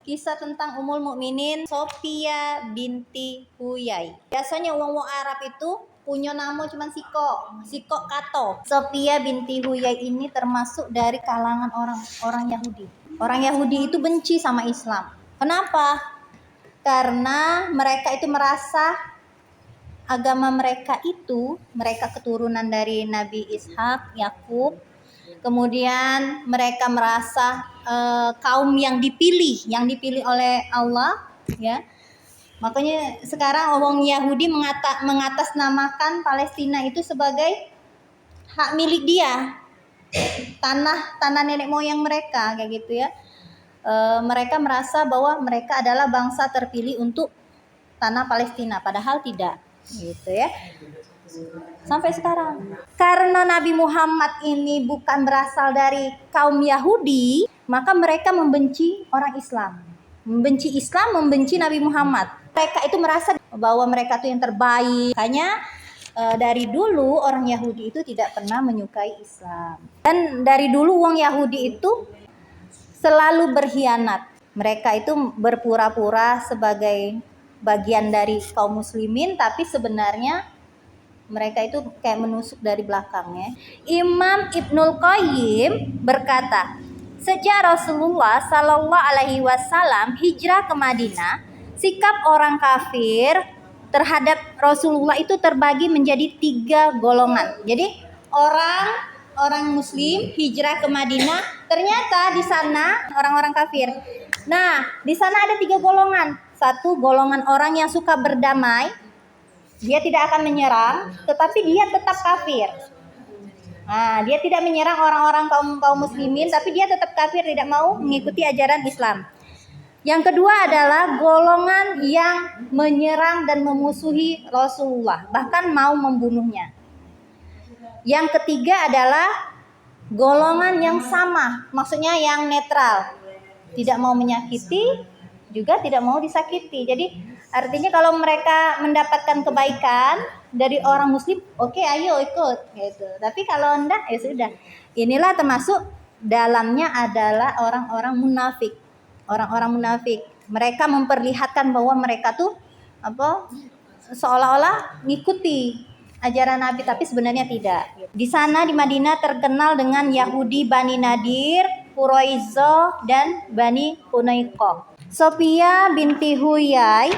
Kisah tentang Ummul Mukminin Sofia binti Huyai. Biasanya wong Arab itu punya nama cuma Siko Kato. Sofia binti Huyai ini termasuk dari kalangan orang Yahudi. Orang Yahudi itu benci sama Islam. Kenapa? Karena mereka itu merasa agama mereka keturunan dari Nabi Ishak, Yakub. Kemudian mereka merasa kaum yang dipilih oleh Allah, ya. Makanya sekarang orang Yahudi mengatasnamakan Palestina itu sebagai hak milik dia, tanah nenek moyang mereka, kayak gitu ya. Mereka merasa bahwa mereka adalah bangsa terpilih untuk tanah Palestina, padahal tidak, gitu ya. Sampai sekarang, karena Nabi Muhammad ini bukan berasal dari kaum Yahudi, maka mereka membenci orang Islam, membenci Nabi Muhammad. Mereka itu merasa bahwa mereka itu yang terbaik. Makanya dari dulu orang Yahudi itu tidak pernah menyukai Islam, dan dari dulu orang Yahudi itu selalu berkhianat. Mereka itu berpura-pura sebagai bagian dari kaum muslimin, tapi sebenarnya mereka itu kayak menusuk dari belakangnya. Imam Ibnul Qayyim berkata, sejak Rasulullah Sallallahu Alaihi Wasallam hijrah ke Madinah, sikap orang kafir terhadap Rasulullah itu terbagi menjadi 3 golongan. Jadi orang Muslim hijrah ke Madinah, ternyata di sana orang-orang kafir. Nah, di sana ada 3 golongan. Satu, golongan orang yang suka berdamai. Dia tidak akan menyerang, tetapi dia tetap kafir. Nah, dia tidak menyerang orang-orang kaum muslimin, tapi dia tetap kafir, tidak mau mengikuti ajaran Islam. Yang kedua adalah golongan yang menyerang dan memusuhi Rasulullah, bahkan mau membunuhnya. Yang ketiga adalah golongan yang sama, maksudnya yang netral, tidak mau menyakiti, juga tidak mau disakiti. Jadi artinya kalau mereka mendapatkan kebaikan dari orang muslim, oke, ayo ikut gitu. Tapi kalau enggak, ya sudah. Inilah termasuk dalamnya adalah orang-orang munafik. Orang-orang munafik. Mereka memperlihatkan bahwa mereka tuh seolah-olah ngikuti ajaran Nabi, tapi sebenarnya tidak. Di sana di Madinah terkenal dengan Yahudi Bani Nadir, Quraisyah, dan Bani Hunayqah. Sofia binti Huyai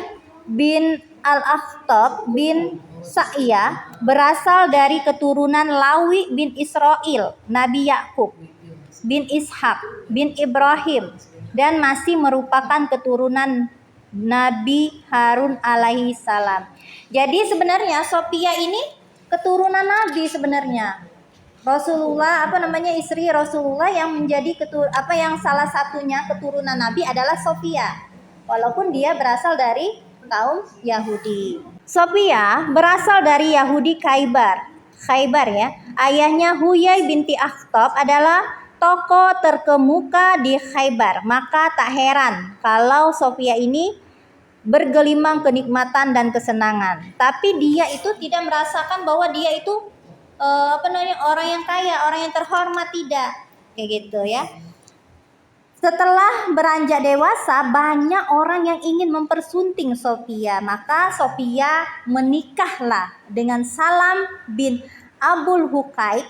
bin Al-Akhtab bin Sa'iyah berasal dari keturunan Lawi bin Israel, Nabi Yakub bin Ishak bin Ibrahim, dan masih merupakan keturunan Nabi Harun alaihi salam. Jadi sebenarnya Sofia ini keturunan Nabi sebenarnya. Rasulullah istri Rasulullah yang menjadi yang salah satunya keturunan Nabi adalah Sofia, walaupun dia berasal dari kaum Yahudi. Sofia berasal dari Yahudi Khaybar ya. Ayahnya Huyai binti Akhtab adalah tokoh terkemuka di Khaybar. Maka tak heran kalau Sofia ini bergelimang kenikmatan dan kesenangan. Tapi dia itu tidak merasakan bahwa dia itu orang yang kaya, orang yang terhormat, tidak kayak gitu ya. Setelah beranjak dewasa, banyak orang yang ingin mempersunting Sofia. Maka Sofia menikahlah dengan Salam bin Abul Huqaiq.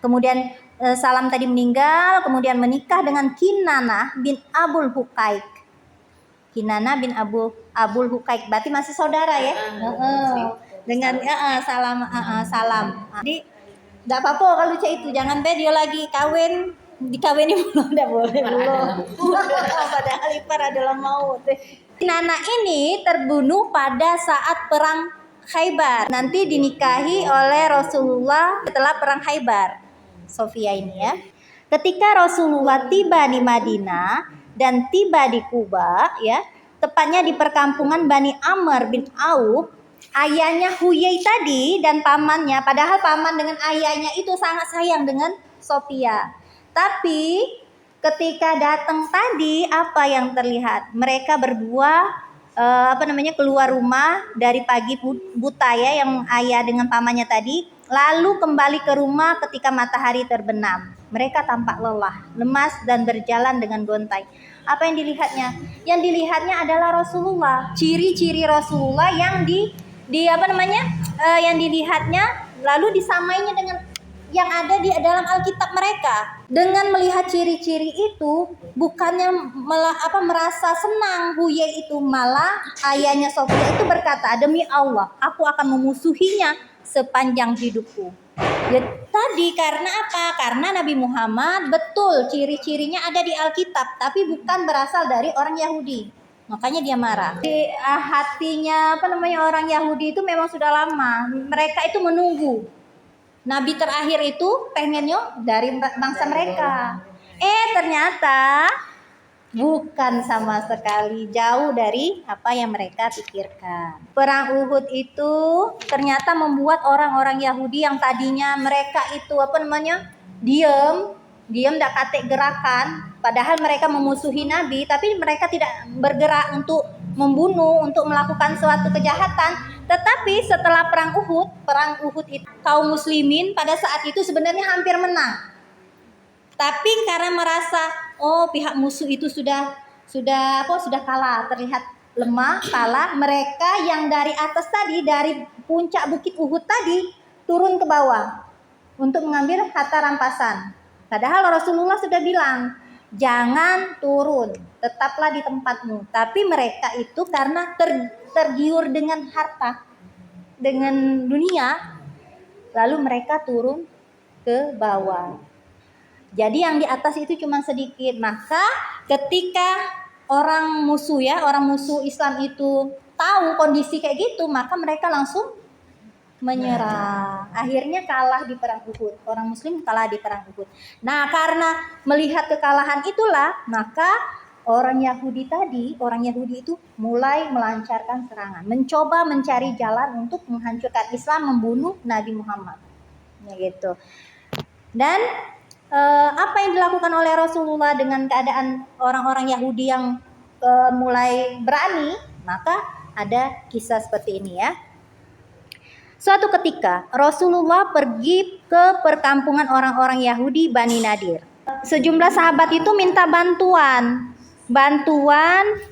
Kemudian Salam tadi meninggal, kemudian menikah dengan Kinanah bin Abul Huqaiq. Kinanah bin Abul Huqaiq, berarti masih saudara ya. Dengan Salam. Jadi enggak apa-apa kalau cek itu, jangan dia lagi dikawini belum, enggak boleh belum. Padahal ipar adalah maut. Nana ini terbunuh pada saat perang Khaybar. Nanti dinikahi oleh Rasulullah setelah perang Khaybar. Sofia ini ya. Ketika Rasulullah tiba di Madinah dan tiba di Kuba ya, tepatnya di perkampungan Bani Amr bin Auf, ayahnya Huyai tadi dan pamannya, padahal paman dengan ayahnya itu sangat sayang dengan Sofia. Tapi ketika datang tadi, apa yang terlihat? Mereka berdua keluar rumah dari pagi buta ya, yang ayah dengan pamannya tadi, lalu kembali ke rumah ketika matahari terbenam. Mereka tampak lelah, lemas, dan berjalan dengan gontai. Apa yang dilihatnya? Yang dilihatnya adalah Rasulullah. Ciri-ciri Rasulullah yang yang dilihatnya lalu disamainya dengan yang ada di dalam Alkitab mereka. Dengan melihat ciri-ciri itu, bukannya merasa senang Huyai itu, malah ayahnya Sofia itu berkata, demi Allah, aku akan memusuhinya sepanjang hidupku. Ya, tadi karena apa? Karena Nabi Muhammad betul ciri-cirinya ada di Alkitab, tapi bukan berasal dari orang Yahudi. Makanya dia marah. Di hatinya orang Yahudi itu memang sudah lama. Mereka itu menunggu Nabi terakhir itu pengennya dari bangsa mereka. Ternyata bukan sama sekali, jauh dari apa yang mereka pikirkan. Perang Uhud itu ternyata membuat orang-orang Yahudi yang tadinya mereka itu diam tidak katek gerakan, padahal mereka memusuhi Nabi, tapi mereka tidak bergerak untuk membunuh, untuk melakukan suatu kejahatan. Tetapi setelah perang Uhud itu kaum muslimin pada saat itu sebenarnya hampir menang. Tapi karena merasa pihak musuh itu sudah kalah, terlihat lemah, kalah, mereka yang dari atas tadi, dari puncak bukit Uhud tadi turun ke bawah untuk mengambil harta rampasan. Padahal Rasulullah sudah bilang, jangan turun, tetaplah di tempatmu. Tapi mereka itu karena tergiur dengan harta, dengan dunia, lalu mereka turun ke bawah. Jadi yang di atas itu cuma sedikit. Maka ketika orang musuh Islam itu tahu kondisi kayak gitu, maka mereka langsung menyerah. Akhirnya kalah di perang Uhud. Orang muslim kalah di perang Uhud. Nah, karena melihat kekalahan itulah, maka orang Yahudi itu mulai melancarkan serangan, mencoba mencari jalan untuk menghancurkan Islam, membunuh Nabi Muhammad. Ya gitu. Dan apa yang dilakukan oleh Rasulullah dengan keadaan orang-orang Yahudi yang mulai berani, maka ada kisah seperti ini ya. Suatu ketika Rasulullah pergi ke perkampungan orang-orang Yahudi Bani Nadir. Sejumlah sahabat itu minta bantuan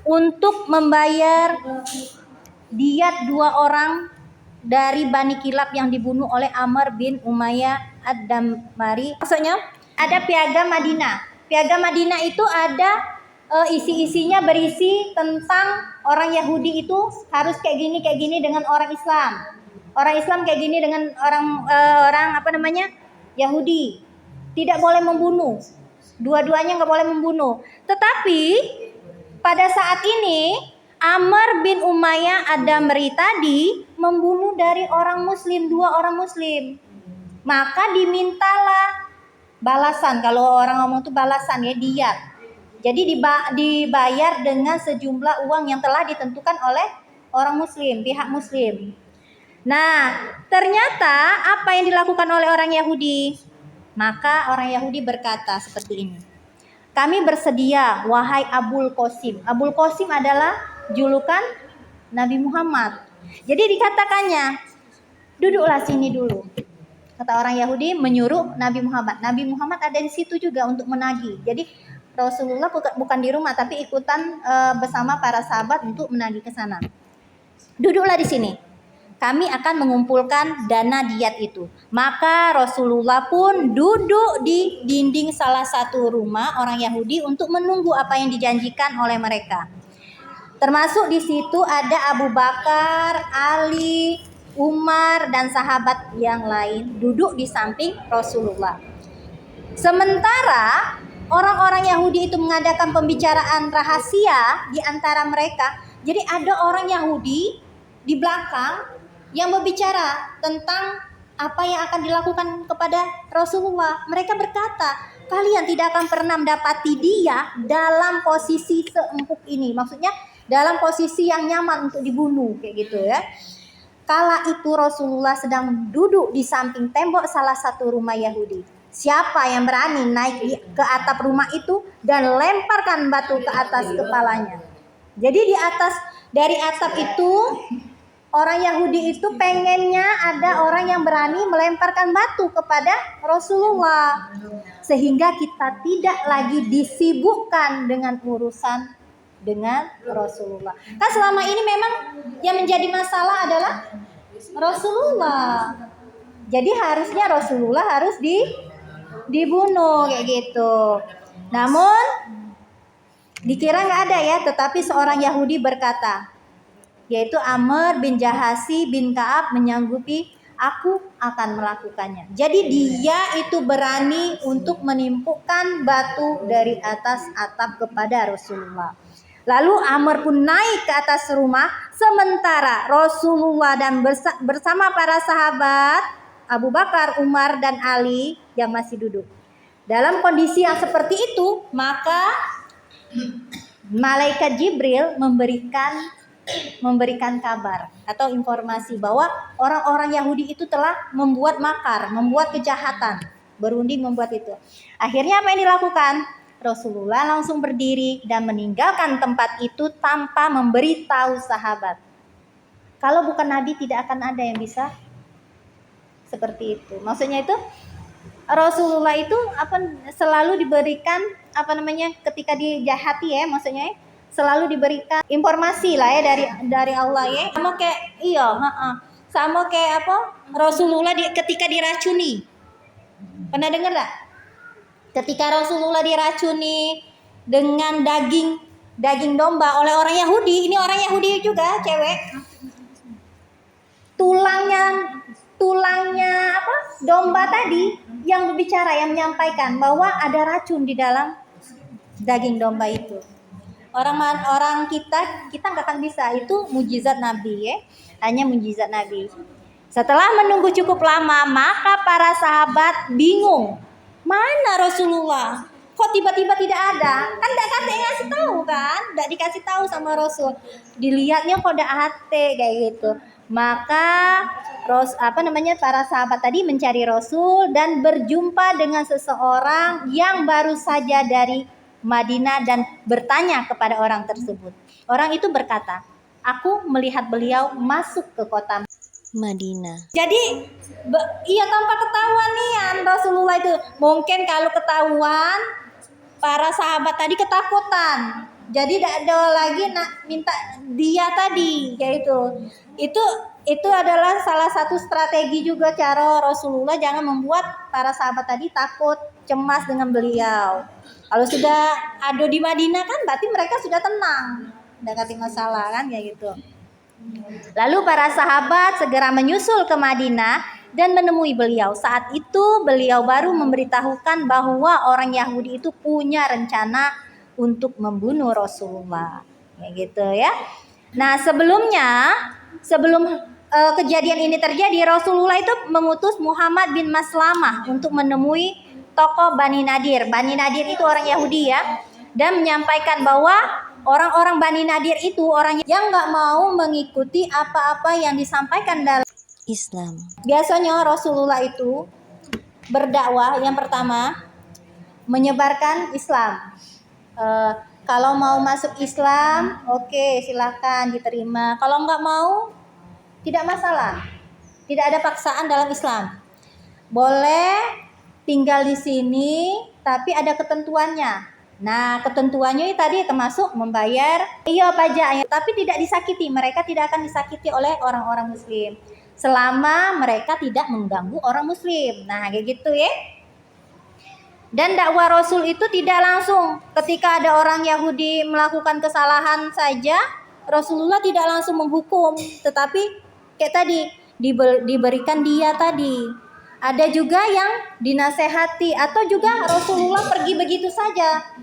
untuk membayar diat 2 orang dari Bani Kilab yang dibunuh oleh Amr bin Umayyah Ad-Damari. Maksudnya ada piagam Madinah. Piagam Madinah itu ada isi-isinya berisi tentang orang Yahudi itu harus kayak gini dengan orang Islam. Orang Islam kayak gini dengan orang Yahudi. Tidak boleh membunuh. Dua-duanya nggak boleh membunuh. Tetapi pada saat ini Amr bin Umayyah Ad-Damri tadi membunuh dari orang muslim, 2 orang muslim. Maka dimintalah balasan. Kalau orang ngomong itu balasan ya, diat. Jadi dibayar dengan sejumlah uang yang telah ditentukan oleh orang muslim, pihak muslim. Nah, ternyata apa yang dilakukan oleh orang Yahudi? Maka orang Yahudi berkata seperti ini. Kami bersedia, wahai Abul Qasim. Abul Qasim adalah julukan Nabi Muhammad. Jadi dikatakannya, duduklah sini dulu. Kata orang Yahudi menyuruh Nabi Muhammad. Nabi Muhammad ada di situ juga untuk menagih. Jadi Rasulullah bukan di rumah, tapi ikutan bersama para sahabat untuk menagih ke sana. Duduklah di sini. Kami akan mengumpulkan dana diat itu. Maka Rasulullah pun duduk di dinding salah satu rumah orang Yahudi untuk menunggu apa yang dijanjikan oleh mereka. Termasuk di situ ada Abu Bakar, Ali, Umar, dan sahabat yang lain duduk di samping Rasulullah. Sementara orang-orang Yahudi itu mengadakan pembicaraan rahasia di antara mereka. Jadi ada orang Yahudi di belakang yang berbicara tentang apa yang akan dilakukan kepada Rasulullah. Mereka berkata, kalian tidak akan pernah mendapati dia dalam posisi seempuk ini. Maksudnya dalam posisi yang nyaman untuk dibunuh, kayak gitu ya. Kala itu Rasulullah sedang duduk di samping tembok salah satu rumah Yahudi. Siapa yang berani naik ke atap rumah itu dan lemparkan batu ke atas kepalanya. Jadi dari atap itu orang Yahudi itu pengennya ada orang yang berani melemparkan batu kepada Rasulullah, sehingga kita tidak lagi disibukkan dengan urusan dengan Rasulullah. Kan selama ini memang yang menjadi masalah adalah Rasulullah. Jadi harusnya Rasulullah harus dibunuh kayak gitu. Namun dikira nggak ada ya, tetapi seorang Yahudi berkata, yaitu Amr bin Jahasi bin Ka'ab menyanggupi, aku akan melakukannya. Jadi dia itu berani untuk menimpukan batu dari atas atap kepada Rasulullah. Lalu Amr pun naik ke atas rumah, sementara Rasulullah dan bersama para sahabat Abu Bakar, Umar, dan Ali yang masih duduk. Dalam kondisi yang seperti itu, maka malaikat Jibril memberikan kabar atau informasi bahwa orang-orang Yahudi itu telah membuat makar, membuat kejahatan, berunding membuat itu. Akhirnya apa yang dilakukan? Rasulullah langsung berdiri dan meninggalkan tempat itu tanpa memberitahu sahabat. Kalau bukan Nabi tidak akan ada yang bisa seperti itu. Maksudnya itu Rasulullah itu selalu diberikan ketika dijahati ya, maksudnya selalu diberikan informasi lah ya dari Allah ya. Sama kayak Rasulullah ketika diracuni. Pernah dengar enggak? Ketika Rasulullah diracuni dengan daging domba oleh orang Yahudi, ini orang Yahudi juga cewek. Tulangnya domba tadi yang berbicara, yang menyampaikan bahwa ada racun di dalam daging domba itu. Orang kita nggak akan bisa, itu mujizat Nabi ya, hanya mujizat Nabi. Setelah menunggu cukup lama, maka para sahabat bingung, mana Rasulullah? Kok tiba-tiba tidak ada? Kan tidak dikasih tahu kan? Tidak dikasih tahu sama Rasul. Dilihatnya kok ada hati kayak gitu. Maka para sahabat tadi mencari Rasul dan berjumpa dengan seseorang yang baru saja dari Madinah dan bertanya kepada orang tersebut. Orang itu berkata, aku melihat beliau masuk ke kota Madinah. Jadi tanpa ketahuan nih Rasulullah itu. Mungkin kalau ketahuan, para sahabat tadi ketakutan. Jadi tidak ada lagi minta dia tadi, yaitu itu adalah salah satu strategi juga cara Rasulullah, jangan membuat para sahabat tadi takut, cemas dengan beliau. Kalau sudah ada di Madinah kan berarti mereka sudah tenang, tidak ada masalah kan kayak gitu. Lalu para sahabat segera menyusul ke Madinah dan menemui beliau. Saat itu beliau baru memberitahukan bahwa orang Yahudi itu punya rencana untuk membunuh Rasulullah. Kayak gitu ya. Nah, sebelum kejadian ini terjadi, Rasulullah itu mengutus Muhammad bin Maslamah untuk menemui tokoh Bani Nadir. Bani Nadir itu orang Yahudi ya, dan menyampaikan bahwa orang-orang Bani Nadir itu orang yang nggak mau mengikuti apa-apa yang disampaikan dalam Islam. Biasanya Rasulullah itu berdakwah yang pertama menyebarkan Islam. Kalau mau masuk Islam, oke, silahkan diterima. Kalau nggak mau, tidak masalah. Tidak ada paksaan dalam Islam. Boleh tinggal di sini, tapi ada ketentuannya. Nah, ketentuannya tadi termasuk membayar pajaknya, tapi tidak disakiti. Mereka tidak akan disakiti oleh orang-orang Muslim selama mereka tidak mengganggu orang Muslim. Nah, kayak gitu ya. Dan dakwah Rasul itu tidak langsung. Ketika ada orang Yahudi melakukan kesalahan saja, Rasulullah tidak langsung menghukum, tetapi kayak tadi diberikan dia tadi. Ada juga yang dinasehati, atau juga Rasulullah pergi begitu saja.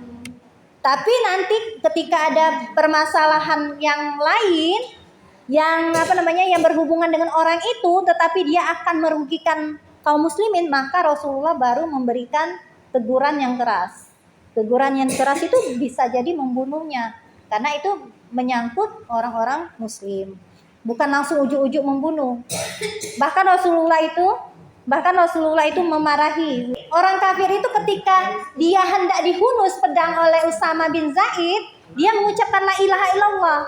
Tapi nanti ketika ada permasalahan yang lain yang yang berhubungan dengan orang itu, tetapi dia akan merugikan kaum muslimin, maka Rasulullah baru memberikan teguran yang keras. Teguran yang keras itu bisa jadi membunuhnya, karena itu menyangkut orang-orang muslim. Bukan langsung ujuk-ujuk membunuh. Bahkan Rasulullah itu memarahi orang kafir itu ketika dia hendak dihunus pedang oleh Usama bin Zaid, dia mengucapkan la ilaha illallah.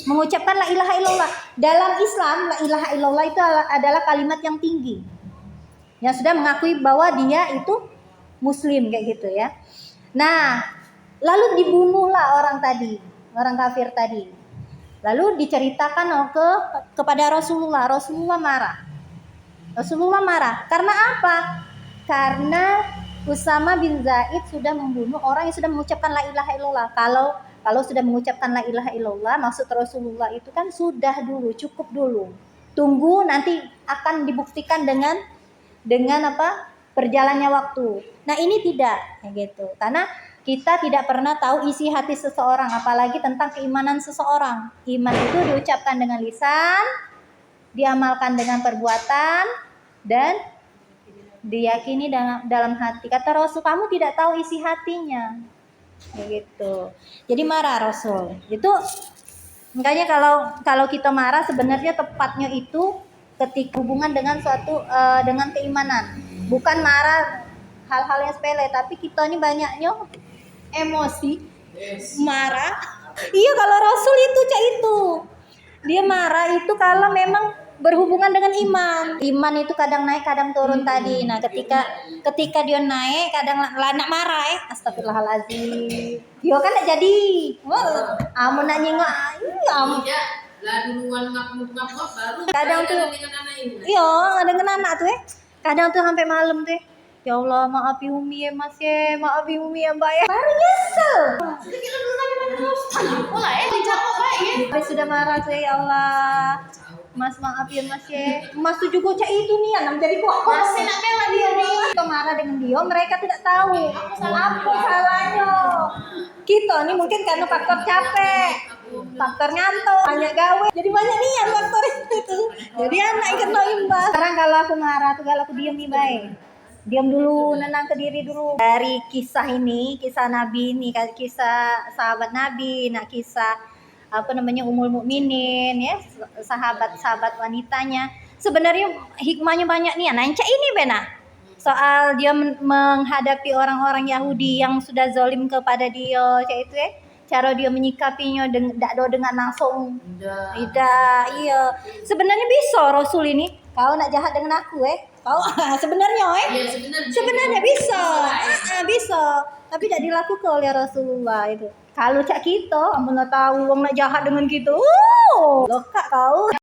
mengucapkan la ilaha illallah. Dalam Islam la ilaha illallah itu adalah kalimat yang tinggi, yang sudah mengakui bahwa dia itu muslim kayak gitu ya. Nah, lalu dibunuhlah orang kafir tadi. Lalu diceritakan kepada Rasulullah. Rasulullah marah. Karena apa? Karena Usama bin Zaid sudah membunuh orang yang sudah mengucapkan la ilaha illallah. Kalau sudah mengucapkan la ilaha illallah, maksud Rasulullah itu kan sudah dulu, cukup dulu. Tunggu nanti akan dibuktikan dengan apa? Berjalannya waktu. Nah, ini tidak kayak gitu. Karena kita tidak pernah tahu isi hati seseorang, apalagi tentang keimanan seseorang. Iman itu diucapkan dengan lisan, diamalkan dengan perbuatan, dan diyakini dalam hati. Kata Rasul, kamu tidak tahu isi hatinya. Begitu. Jadi marah Rasul. Itu makanya kalau kita marah sebenarnya tepatnya itu ketika hubungan dengan dengan keimanan. Bukan marah hal-hal yang sepele, tapi kita ini banyaknya emosi, marah. Iya, kalau Rasul itu dia marah itu kalau memang berhubungan dengan iman itu kadang naik kadang turun tadi. Nah, ketika dia naik kadang nak marah astagfirullahalazim dia kan tak jadi amun nak nyingok lah duluan ngap baru kadang tuh iya dengan anak tuh kadang tuh sampai malam tuh. Ya Allah, maafi Umi ya Mas ya, maafi Umi ya Mbak ya. Baru nyesel. Habis sudah marah tuh, ya Allah. Mas maaf ya Mas ya. Mas tuh juga cak itu nih yang jadi kuat. Masih nak bela dia nih. Kita marah dengan dia, mereka tidak tahu apa salahnya. Kita nih mungkin karena faktor capek, faktor ngantuk, banyak gawe. Jadi banyak nih yang faktor itu. Jadi anak yang kena imbas. Sekarang kalau aku marah tuh kalau aku diam nih baik. Diam dulu, nenang ke diri dulu. Dari kisah ini, kisah Nabi ini, kisah sahabat Nabi, nah kisah Ummul Mukminin ya, sahabat wanitanya. Sebenarnya hikmahnya banyak nih. Nah, ini Bena. Soal dia menghadapi orang-orang Yahudi yang sudah zalim kepada dia, kayak itu ya. Cara dia menyikapinya dengan langsung. Tidak, iya. Sebenarnya bisa Rasul ini. Kau nak jahat dengan aku kau sebenarnya iya, sebenarnya bisa. Bisa. Tapi tidak dilakukan oleh Rasulullah itu. Kalau cak kita, amun tahu wong nak jahat dengan kita. Lokak kau.